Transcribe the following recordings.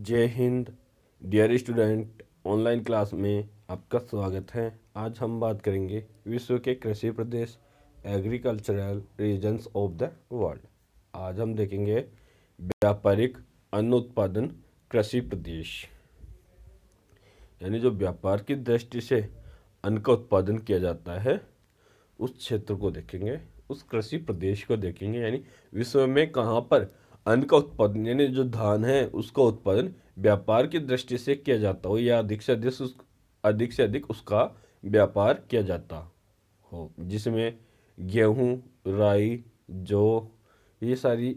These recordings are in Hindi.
जय हिंद। डियर स्टूडेंट, ऑनलाइन क्लास में आपका स्वागत है। आज हम बात करेंगे विश्व के कृषि प्रदेश, agricultural regions of the world. आज हम देखेंगे व्यापारिक अन्न उत्पादन कृषि प्रदेश, यानी जो व्यापार की दृष्टि से अन्न का उत्पादन किया जाता है उस क्षेत्र को देखेंगे, उस कृषि प्रदेश को देखेंगे। यानी विश्व में कहाँ पर अन्न का उत्पादन, यानी जो धान है उसका उत्पादन व्यापार की दृष्टि से किया जाता हो या अधिक से अधिक उसका व्यापार किया जाता हो, जिसमें गेहूं, राई, जौ, ये सारी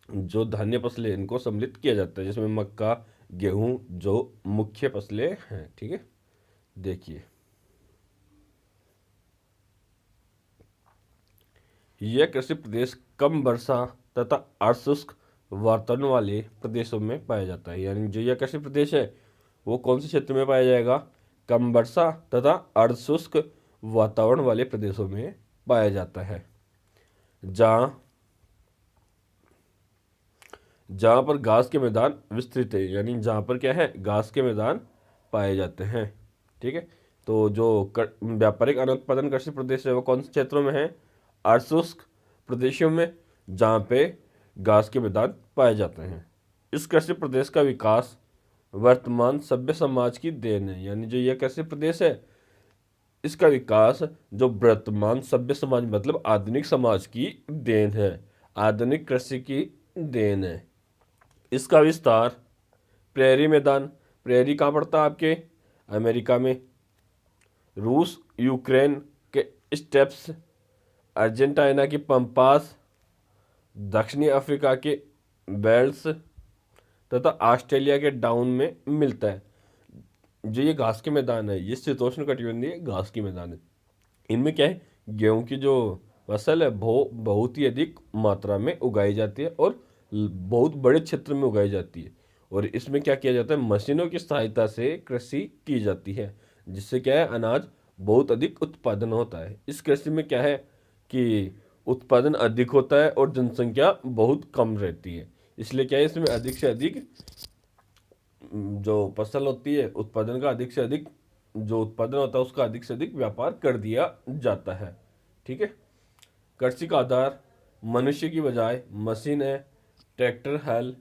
जो धान्य फसलें इनको सम्मिलित किया जाता है, जिसमें मक्का, गेहूं, जो मुख्य फसलें हैं। ठीक है, देखिए यह कृषि प्रदेश कम वर्षा तथा अर्धशुष्क वातावरण वाले प्रदेशों में पाया जाता है। यानी जो यह कृषि प्रदेश है वो कौन से क्षेत्र में पाया जाएगा? कम वर्षा तथा अर्धशुष्क वातावरण वाले प्रदेशों में पाया जाता है, जहाँ जहाँ पर घास के मैदान विस्तृत है। यानी जहाँ पर क्या है, घास के मैदान पाए जाते हैं। ठीक है, तो जो व्यापारिक अन्न उत्पादन कृषि प्रदेश है वो कौन से क्षेत्रों में है? अर्धशुष्क प्रदेशों में, जहाँ पे घास के मैदान पाए जाते हैं। इस कृषि प्रदेश का विकास वर्तमान सभ्य समाज की देन है। यानी जो यह कृषि प्रदेश है इसका विकास जो वर्तमान सभ्य समाज मतलब आधुनिक समाज की देन है, आधुनिक कृषि की देन है। इसका विस्तार प्रेरी मैदान, प्रेरी कहाँ पड़ता है आपके? अमेरिका में। रूस, यूक्रेन के स्टेप्स, अर्जेंटीना की पंपास, दक्षिणी अफ्रीका के बेल्ट्स तथा ऑस्ट्रेलिया के डाउन में मिलता है। जो ये घास के मैदान है ये शीतोष्ण कटिबंधीय घास के मैदान है। इनमें क्या है, गेहूं की जो फसल है वो बहुत ही अधिक मात्रा में उगाई जाती है और बहुत बड़े क्षेत्र में उगाई जाती है। और इसमें क्या किया जाता है, मशीनों की सहायता से कृषि की जाती है, जिससे क्या है अनाज बहुत अधिक उत्पादन होता है। इस कृषि में क्या है कि उत्पादन अधिक होता है और जनसंख्या बहुत कम रहती है, इसलिए क्या है इसमें अधिक से अधिक जो फसल होती है उत्पादन का अधिक से अधिक जो उत्पादन होता है उसका अधिक से अधिक व्यापार कर दिया जाता है। ठीक है, कृषि का आधार मनुष्य की बजाय मशीन है। ट्रैक्टर, हल,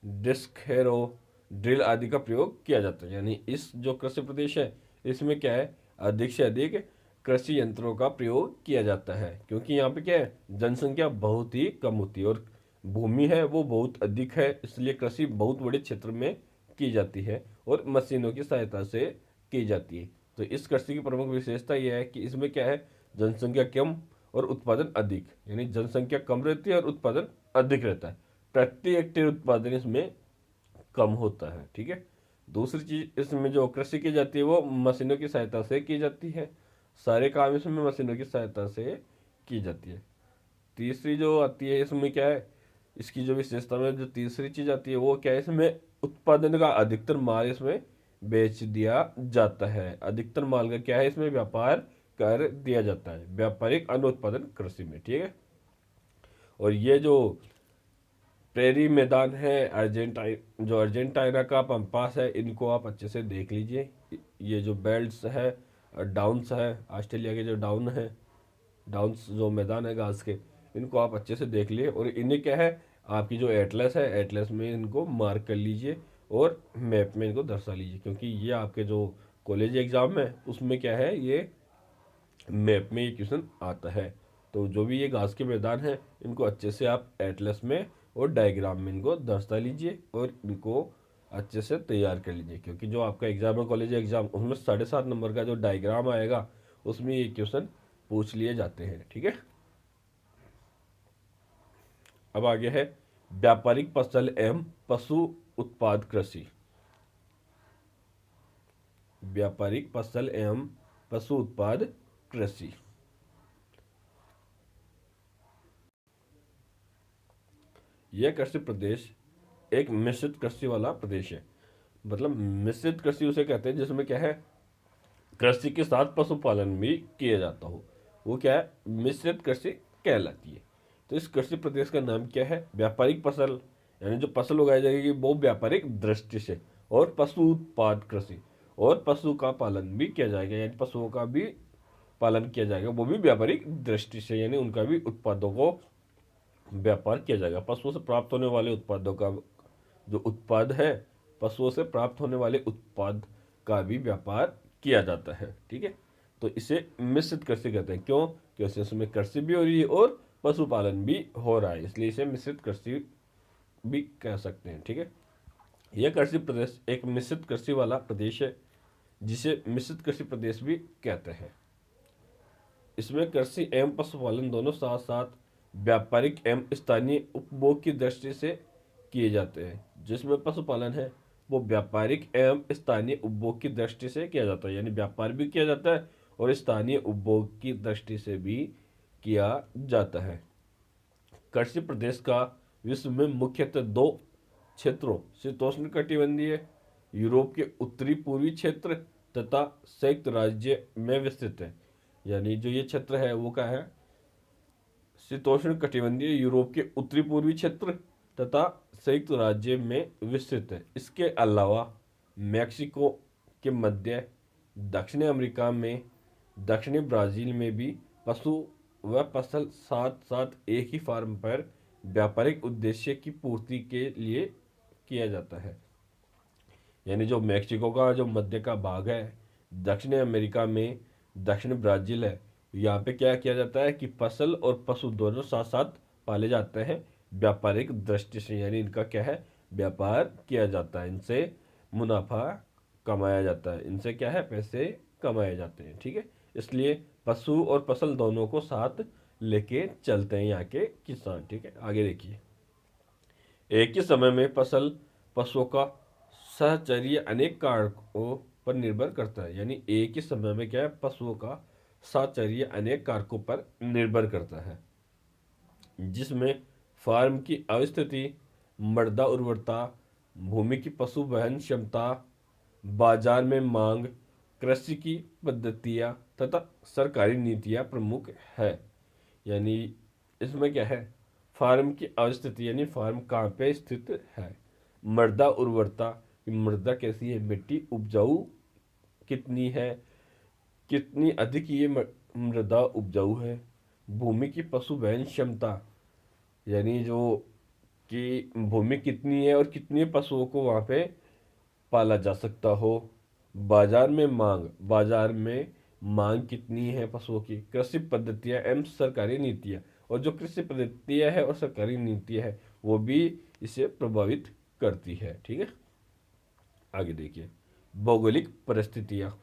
डिस्क हैरो, ड्रिल आदि का प्रयोग किया जाता है। यानी इस जो कृषि प्रदेश है इसमें क्या है, अधिक से अधिक कृषि यंत्रों का प्रयोग किया जाता है, क्योंकि यहाँ पे क्या है जनसंख्या बहुत ही कम होती है और भूमि है वो बहुत अधिक है, इसलिए कृषि बहुत बड़े क्षेत्र में की जाती है और मशीनों की सहायता से की जाती है। तो इस कृषि की प्रमुख विशेषता यह है कि इसमें क्या है, जनसंख्या कम और उत्पादन अधिक। यानी जनसंख्या कम रहती है और उत्पादन अधिक रहता है, प्रति हेक्टेयर उत्पादन इसमें कम होता है। ठीक है, दूसरी चीज इसमें जो कृषि की जाती है वो मशीनों की सहायता से की जाती है, सारे काम इसमें मशीनों की सहायता से की जाती है। तीसरी जो आती है इसमें क्या है, इसकी जो विशेषता में जो तीसरी चीज आती है वो क्या है, इसमें उत्पादन का अधिकतर माल इसमें बेच दिया जाता है। अधिकतर माल का क्या है, इसमें व्यापार कर दिया जाता है व्यापारिक अन्न उत्पादन कृषि में। ठीक है, और ये जो प्रेरी मैदान है अर्जेंटीना का पंपास है, इनको आप अच्छे से देख लीजिए। ये जो बेल्ट्स है, डाउन्स है, ऑस्ट्रेलिया के जो डाउन्स जो मैदान है घास के, इनको आप अच्छे से देख लिए और इन्हें क्या है आपकी जो एटलस है एटलस में इनको मार्क कर लीजिए और मैप में इनको दर्शा लीजिए, क्योंकि ये आपके जो कॉलेज एग्जाम है उसमें क्या है ये मैप में ये क्वेश्चन आता है। तो जो भी ये घास के मैदान है इनको अच्छे से आप एटलस में और डायग्राम में इनको दर्शा लीजिए और इनको अच्छे से तैयार कर लीजिए, क्योंकि जो आपका एग्जाम है कॉलेज एग्जाम उसमें 7.5 नंबर का जो डायग्राम आएगा उसमें ये क्वेश्चन पूछ लिए जाते हैं। ठीक है, अब आगे है व्यापारिक फसल एवं पशु उत्पाद कृषि। व्यापारिक फसल एवं पशु उत्पाद कृषि, यह कृषि प्रदेश एक मिश्रित कृषि वाला प्रदेश है। मतलब मिश्रित कृषि उसे कहते हैं जिसमें क्या है कृषि के साथ पशुपालन भी किया जाता हो, वो क्या है मिश्रित कृषि कहलाती है। तो इस कृषि प्रदेश का नाम क्या है? व्यापारिक फसल यानी जो फसल उगाई जाएगी वो व्यापारिक दृष्टि से, और पशु उत्पाद कृषि, और पशु का पालन भी किया जाएगा, यानी पशुओं का भी पालन किया जाएगा, वो भी व्यापारिक दृष्टि से, यानी उनका भी उत्पादों को व्यापार किया जाएगा। पशुओं से प्राप्त होने वाले उत्पादों का जो उत्पाद है, पशुओं से प्राप्त होने वाले उत्पाद का भी व्यापार किया जाता है। ठीक है, तो इसे मिश्रित कृषि कहते हैं। क्यों? क्योंकि इसमें कृषि भी हो रही है और पशुपालन भी हो रहा है, इसलिए इसे मिश्रित कृषि भी कह सकते हैं। ठीक है, यह कृषि प्रदेश एक मिश्रित कृषि वाला प्रदेश है, जिसे मिश्रित कृषि प्रदेश भी कहते हैं। इसमें कृषि एवं पशुपालन दोनों साथ साथ व्यापारिक एवं स्थानीय उपभोग की दृष्टि से किए जाते हैं। जिसमें पशुपालन है वो व्यापारिक एवं स्थानीय उपभोग की दृष्टि से किया जाता है, यानी व्यापार भी किया जाता है और स्थानीय उपभोग की दृष्टि से भी किया जाता है। कृषि प्रदेश का विश्व में मुख्यतः दो क्षेत्रों, शीतोष्ण कटिबंधीय यूरोप के उत्तरी पूर्वी क्षेत्र तथा संयुक्त राज्य में विस्तृत है। यानी जो ये क्षेत्र है वो क्या है? शीतोष्ण कटिबंधीय यूरोप के उत्तरी पूर्वी क्षेत्र तथा संयुक्त राज्य में विस्तृत है। इसके अलावा मैक्सिको के मध्य, दक्षिणी अमेरिका में, दक्षिणी ब्राजील में भी पशु व फसल साथ साथ एक ही फार्म पर व्यापारिक उद्देश्य की पूर्ति के लिए किया जाता है। यानी जो मैक्सिको का जो मध्य का भाग है, दक्षिणी अमेरिका में दक्षिण ब्राज़ील है, यहाँ पे क्या किया जाता है कि फसल और पशु दोनों साथ साथ पाले जाते हैं व्यापारिक दृष्टि से, यानी इनका क्या है? व्यापार किया जाता है, इनसे मुनाफा कमाया जाता है, इनसे क्या है? पैसे कमाए जाते हैं। ठीक है, इसलिए पशु और फसल दोनों को साथ लेके चलते हैं यहाँ के किसान। ठीक है, आगे देखिए। एक ही समय में फसल पशुओं का सहचर्य अनेक कारकों पर निर्भर करता है, यानी एक ही समय में क्या है? पशुओं का साहचर्य अनेक कारकों पर निर्भर करता है, जिसमें फार्म की अवस्थिति, मृदा उर्वरता, भूमि की पशु वहन क्षमता, बाजार में मांग, कृषि की पद्धतियाँ तथा सरकारी नीतियाँ प्रमुख है। यानी इसमें क्या है? फार्म की अवस्थिति, यानी फार्म कहाँ पे स्थित है, मृदा उर्वरता, कि मृदा कैसी है, मिट्टी उपजाऊ कितनी है, कितनी अधिक ये मृदा उपजाऊ है, भूमि की पशु वहन क्षमता, यानी जो कि भूमि कितनी है और कितने पशुओं को वहाँ पे पाला जा सकता हो, बाजार में मांग, बाजार में मांग कितनी है पशुओं की, कृषि पद्धतियाँ एवं सरकारी नीतियाँ, और जो कृषि पद्धतियाँ है और सरकारी नीतियाँ है वो भी इसे प्रभावित करती है। ठीक है, आगे देखिए। भौगोलिक परिस्थितियाँ,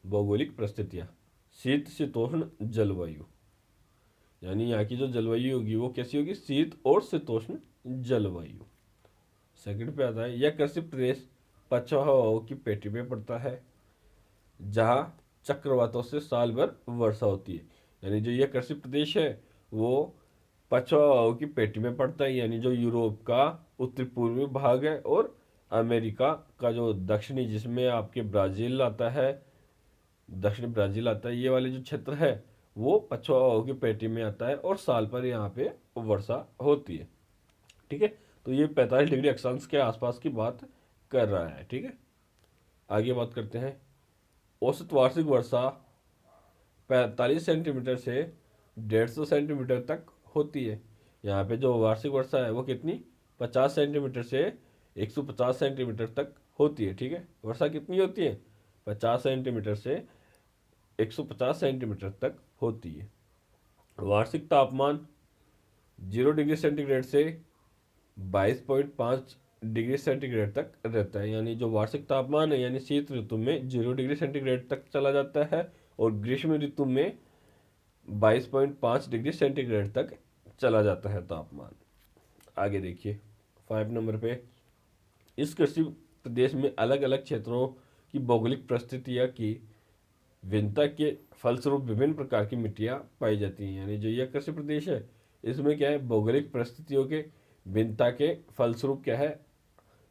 भौगोलिक परिस्थितियाँ, शीत शीतोष्ण जलवायु, यानी यहाँ की जो जलवायु होगी वो कैसी होगी? शीत और शीतोष्ण जलवायु। सेकंड पे आता है, यह कृषि प्रदेश पछुआ हवाओं की पेटी में पड़ता है, जहाँ चक्रवातों से साल भर वर्षा होती है। यानी जो यह कृषि प्रदेश है वो पछुआ हवाओं की पेटी में पड़ता है, यानी जो यूरोप का उत्तरी पूर्वी भाग है और अमेरिका का जो दक्षिणी, जिसमें आपके ब्राज़ील आता है, दक्षिण ब्राज़ील आता है, ये वाले जो क्षेत्र है वो पछुआ हवाओं की पेटी में आता है और साल भर यहाँ पे वर्षा होती है। ठीक है, तो ये 45 डिग्री अक्षांश के आसपास की बात कर रहा है। ठीक है, आगे बात करते हैं। औसत वार्षिक वर्षा 45 सेंटीमीटर से 150 सेंटीमीटर तक होती है। यहाँ पे जो वार्षिक वर्षा है वो कितनी? 50 सेंटीमीटर से 150 सेंटीमीटर तक होती है। ठीक है, वर्षा कितनी होती है? 50 सेंटीमीटर से 150 सेंटीमीटर तक होती है। वार्षिक तापमान 0 डिग्री सेंटीग्रेड से 22.5 डिग्री सेंटीग्रेड तक रहता है। यानी जो वार्षिक तापमान है, यानी शीत ऋतु में 0 डिग्री सेंटीग्रेड तक चला जाता है और ग्रीष्म ऋतु में 22.5 डिग्री सेंटीग्रेड तक चला जाता है तापमान। आगे देखिए 5 नंबर पे, इस कृषि प्रदेश में अलग अलग क्षेत्रों की भौगोलिक परिस्थितियाँ की भिन्नता के फलस्वरूप विभिन्न प्रकार की मिट्टियाँ पाई जाती हैं। यानी जो यह कृषि प्रदेश है इसमें क्या है? भौगोलिक परिस्थितियों के भिन्नता के फलस्वरूप क्या है?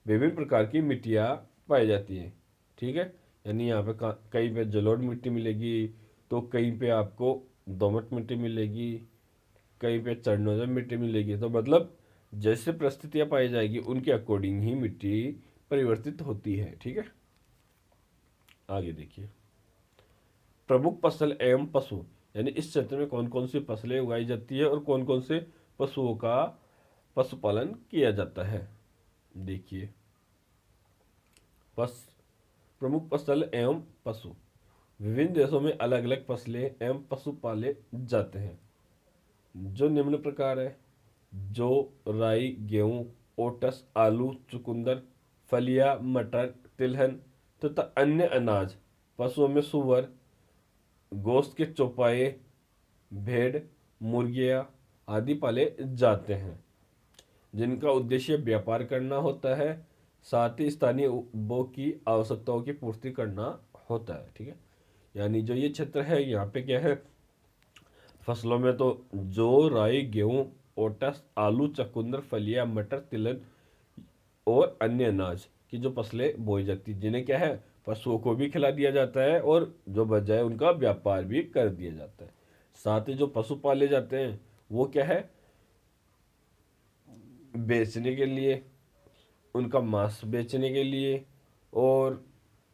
विभिन्न प्रकार की मिट्टियाँ पाई जाती हैं। ठीक है, यानी यहाँ पे कहीं पे जलोढ़ मिट्टी मिलेगी, तो कहीं पे आपको दोमट मिट्टी मिलेगी, कहीं पे चढ़ने से मिट्टी मिलेगी। तो मतलब जैसे परिस्थितियाँ पाई जाएगी उनके अकॉर्डिंग ही मिट्टी परिवर्तित होती है। ठीक है, आगे देखिए। प्रमुख फसल एवं पशु, यानी इस क्षेत्र में कौन कौन सी फसलें उगाई जाती है और कौन कौन से पशुओं का पशुपालन किया जाता है। देखिए, पस प्रमुख फसल एवं पशु, विभिन्न देशों में अलग अलग फसलें एवं पशु पाले जाते हैं, जो निम्न प्रकार है। जौ, राई, गेहूं, ओट्स, आलू, चुकंदर, फलिया, मटर, तिलहन तथा अन्य अनाज। पशुओं में सुअर, गोश्त के चौपाए, भेड़, मुर्गियां आदि पाले जाते हैं, जिनका उद्देश्य व्यापार करना होता है, साथ ही स्थानीय उपभोग की आवश्यकताओं की पूर्ति करना होता है। ठीक है, यानी जो ये क्षेत्र है यहाँ पे क्या है, फसलों में तो जौ, राई, गेहूं, ओट्स, आलू, चुकंदर, फलिया, मटर, तिलहन और अन्य अनाज की जो फसलें बोई जाती हैं, जिन्हें क्या है पशुओं को भी खिला दिया जाता है और जो बच जाए उनका व्यापार भी कर दिया जाता है। साथ ही जो पशु पाले जाते हैं वो क्या है, बेचने के लिए, उनका मांस बेचने के लिए और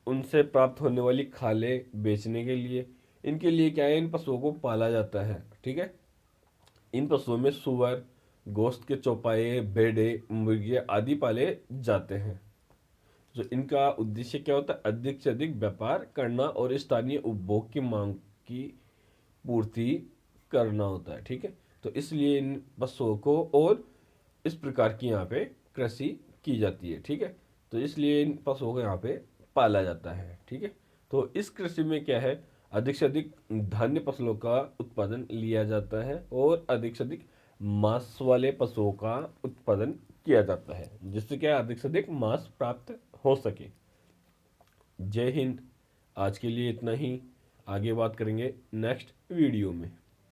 उनसे प्राप्त होने वाली खालें बेचने के लिए, इनके लिए क्या है, इन पशुओं को पाला जाता है। ठीक है, इन पशुओं में सुअर, गोश्त के चौपाए, भेड़ें, मुर्गियाँ आदि पाले जाते हैं, जो इनका उद्देश्य क्या होता है, अधिक से अधिक व्यापार करना और स्थानीय उपभोग की मांग की पूर्ति करना होता है। ठीक है, तो इसलिए इन पशुओं को और इस प्रकार की यहाँ पे कृषि की जाती है। ठीक है, तो इसलिए इन पशुओं को यहाँ पे पाला जाता है। ठीक है, तो इस कृषि में क्या है, अधिक से अधिक धान्य फसलों का उत्पादन लिया जाता है और अधिक से अधिक मांस वाले पशुओं का उत्पादन किया जाता है, जिससे क्या अधिक से अधिक मांस प्राप्त हो सके। जय हिंद। आज के लिए इतना ही, आगे बात करेंगे नेक्स्ट वीडियो में।